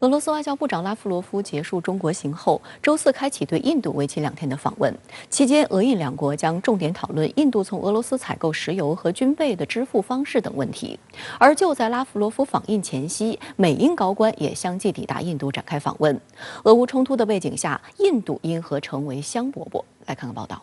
俄罗斯外交部长拉夫罗夫结束中国行后，周四开启对印度为期2天的访问。期间，俄印两国将重点讨论印度从俄罗斯采购石油和军备的支付方式等问题。而就在拉夫罗夫访印前夕，美印高官也相继抵达印度展开访问。俄乌冲突的背景下，印度因何成为香饽饽？来看看报道。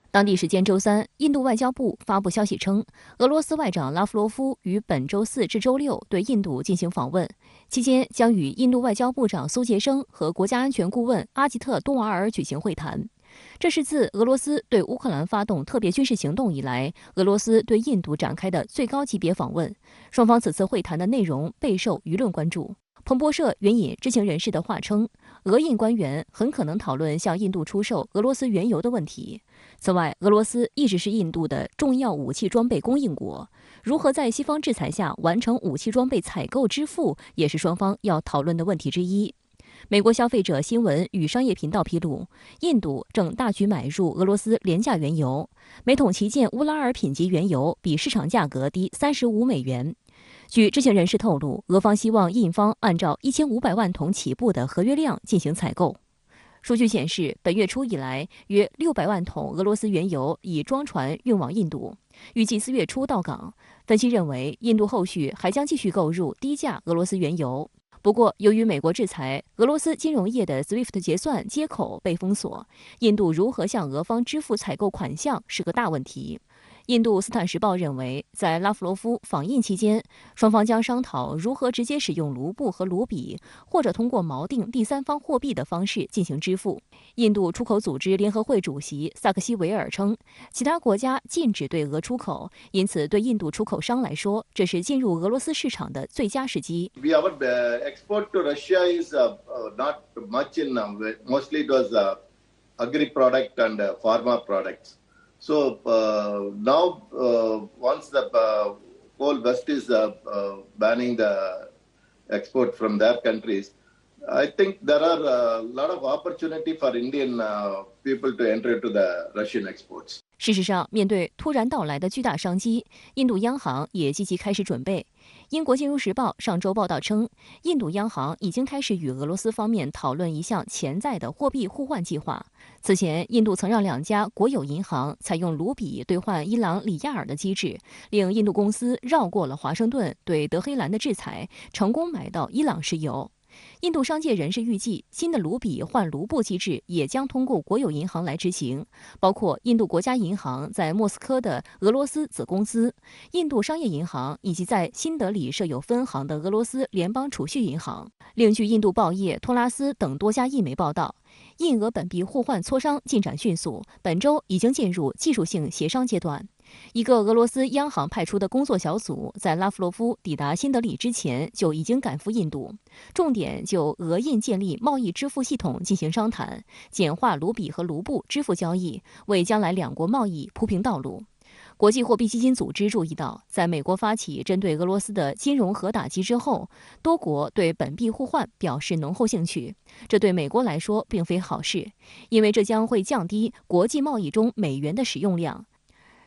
当地时间周三，印度外交部发布消息称，俄罗斯外长拉夫罗夫于本周四至周六对印度进行访问，期间将与印度外交部长苏杰生和国家安全顾问阿吉特·多瓦尔举行会谈。这是自俄罗斯对乌克兰发动特别军事行动以来，俄罗斯对印度展开的最高级别访问。双方此次会谈的内容备受舆论关注。彭博社援引知情人士的话称，俄印官员很可能讨论向印度出售俄罗斯原油的问题。此外，俄罗斯一直是印度的重要武器装备供应国，如何在西方制裁下完成武器装备采购支付，也是双方要讨论的问题之一。美国消费者新闻与商业频道披露，印度正大举买入俄罗斯廉价原油，每桶旗舰乌拉尔品级原油比市场价格低$35。据知情人士透露，俄方希望印方按照1500万桶起步的合约量进行采购。数据显示，本月初以来，约600万桶俄罗斯原油已装船运往印度，预计4月初到港。分析认为，印度后续还将继续购入低价俄罗斯原油。不过，由于美国制裁，俄罗斯金融业的 SWIFT 结算接口被封锁，印度如何向俄方支付采购款项是个大问题。印度斯坦时报认为，在拉夫罗夫访印期间，双方将商讨如何直接使用卢布和卢比，或者通过锚定第三方货币的方式进行支付。印度出口组织联合会主席萨克西维尔称，其他国家禁止对俄出口，因此对印度出口商来说，这是进入俄罗斯市场的最佳时机。Our export to Russia is not much in mostly it was agri product and pharma products.So now, once the whole West is banning the export from their countries, I think there are a lot of opportunity for Indian people to enter into the Russian exports. 事实上，面对突然到来的巨大商机，印度央行也积极开始准备。英国金融时报上周报道称，印度央行已经开始与俄罗斯方面讨论一项潜在的货币互换计划。此前，印度曾让2家国有银行采用卢比兑换伊朗里亚尔的机制，令印度公司绕过了华盛顿对德黑兰的制裁，成功买到伊朗石油。印度商界人士预计，新的卢比换卢布机制也将通过国有银行来执行，包括印度国家银行在莫斯科的俄罗斯子公司、印度商业银行以及在新德里设有分行的俄罗斯联邦储蓄银行。另据印度报业、托拉斯等多家印媒报道，印俄本币互换磋商进展迅速，本周已经进入技术性协商阶段。一个俄罗斯央行派出的工作小组在拉夫罗夫抵达新德里之前就已经赶赴印度，重点就俄印建立贸易支付系统进行商谈，简化卢比和卢布支付交易，为将来两国贸易铺平道路。国际货币基金组织注意到，在美国发起针对俄罗斯的金融核打击之后，多国对本币互换表示浓厚兴趣。这对美国来说并非好事，因为这将会降低国际贸易中美元的使用量。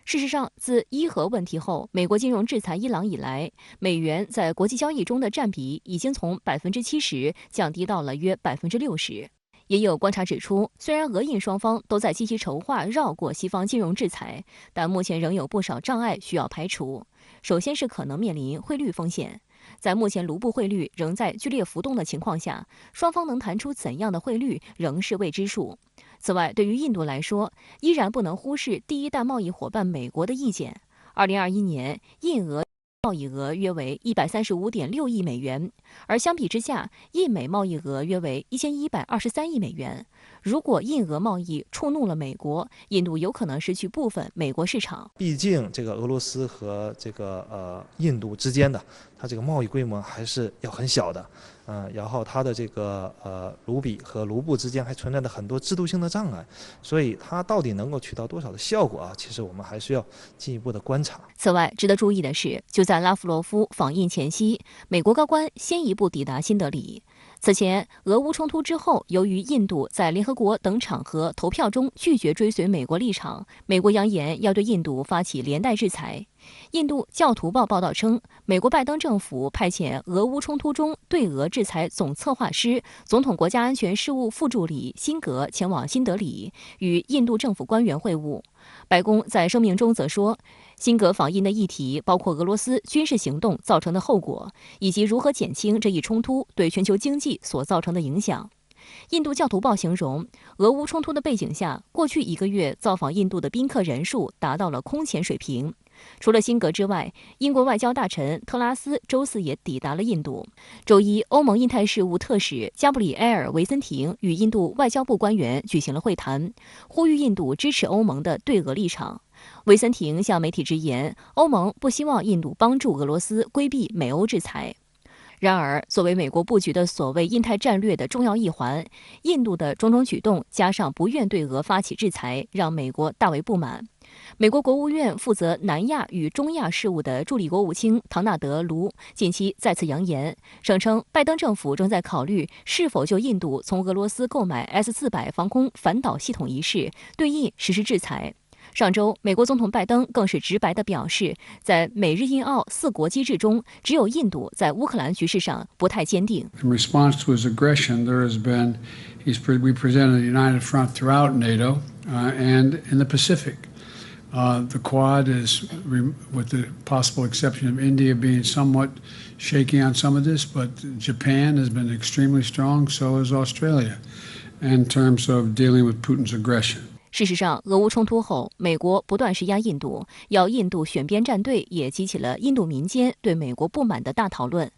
事实上，自伊核问题后，美国金融制裁伊朗以来，美元在国际交易中的占比已经从70%降低到了约60%。也有观察指出，虽然俄印双方都在积极筹划绕过西方金融制裁，但目前仍有不少障碍需要排除。首先是可能面临汇率风险。在目前卢布汇率仍在剧烈浮动的情况下，双方能谈出怎样的汇率仍是未知数。此外，对于印度来说，依然不能忽视第一大贸易伙伴美国的意见。2021年，印俄贸易额约为135.6亿美元，而相比之下，印美贸易额约为1123亿美元。如果印俄贸易触怒了美国，印度有可能失去部分美国市场。毕竟，这个俄罗斯和这个印度之间的，它这个贸易规模还是要很小的。然后它的这个卢比和卢布之间还存在着很多制度性的障碍，所以它到底能够起到多少的效果啊？其实我们还需要进一步的观察。此外，值得注意的是，就在拉夫罗夫访印前夕，美国高官先一步抵达新德里。此前，俄乌冲突之后，由于印度在联合国等场合投票中拒绝追随美国立场，美国扬言要对印度发起连带制裁。印度教徒报报道称，美国拜登政府派遣俄乌冲突中对俄制裁总策划师、总统国家安全事务副助理辛格前往新德里，与印度政府官员会晤。白宫在声明中则说，辛格访印的议题包括俄罗斯军事行动造成的后果，以及如何减轻这一冲突对全球经济所造成的影响。印度教徒报形容，俄乌冲突的背景下，过去1个月造访印度的宾客人数达到了空前水平。除了辛格之外，英国外交大臣特拉斯周四也抵达了印度。周一，欧盟印太事务特使加布里埃尔·维森廷与印度外交部官员举行了会谈，呼吁印度支持欧盟的对俄立场。维森廷向媒体直言，欧盟不希望印度帮助俄罗斯规避美欧制裁。然而，作为美国布局的所谓印太战略的重要一环，印度的种种举动加上不愿对俄发起制裁，让美国大为不满。美国国务院负责南亚与中亚事务的助理国务卿唐纳德·卢近期再次扬言，声称拜登政府正在考虑是否就印度从俄罗斯购买 S-400防空反导系统一事对印实施制裁。上周，美国总统拜登更是直白地表示，在美日印澳4国机制中，只有印度在乌克兰局势上不太坚定。In response to his aggression, we presented a united front throughout NATO and in the Pacific. The Quad is, with the possible exception of India being somewhat shaky on some of this, but Japan has been extremely strong, so has Australia, in terms of dealing with Putin's aggression. 事实上，俄乌冲突后，美国不断施压印度，要印度选边站队，也激起了印度民间对美国不满的大讨论。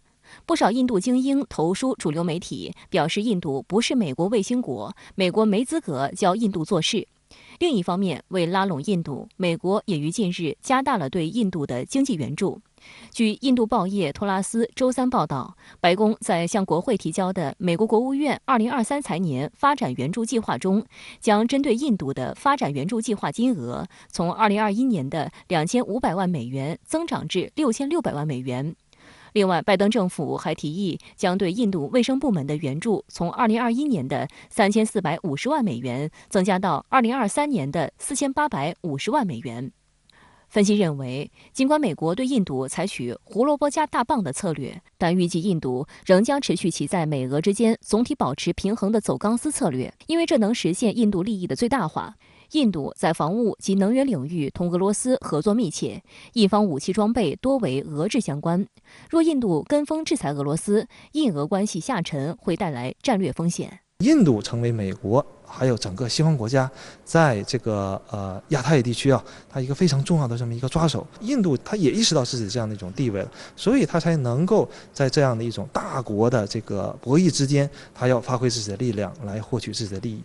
不少印度精英投书主流媒体，表示印度不是美国卫星国，美国没资格教印度做事。另一方面，为拉拢印度，美国也于近日加大了对印度的经济援助。据印度报业托拉斯周三报道，白宫在向国会提交的美国国务院2023财年发展援助计划中，将针对印度的发展援助计划金额从2021年的2500万美元增长至6600万美元。另外，拜登政府还提议将对印度卫生部门的援助从2021年的3450万美元增加到2023年的4850万美元。分析认为，尽管美国对印度采取胡萝卜加大棒的策略，但预计印度仍将持续其在美俄之间总体保持平衡的走钢丝策略，因为这能实现印度利益的最大化。印度在防务及能源领域同俄罗斯合作密切，印方武器装备多为俄制相关。若印度跟风制裁俄罗斯，印俄关系下沉会带来战略风险。印度成为美国还有整个西方国家在这个亚太地区它一个非常重要的这么一个抓手。印度它也意识到自己这样的一种地位了，所以它才能够在这样的一种大国的这个博弈之间，它要发挥自己的力量来获取自己的利益。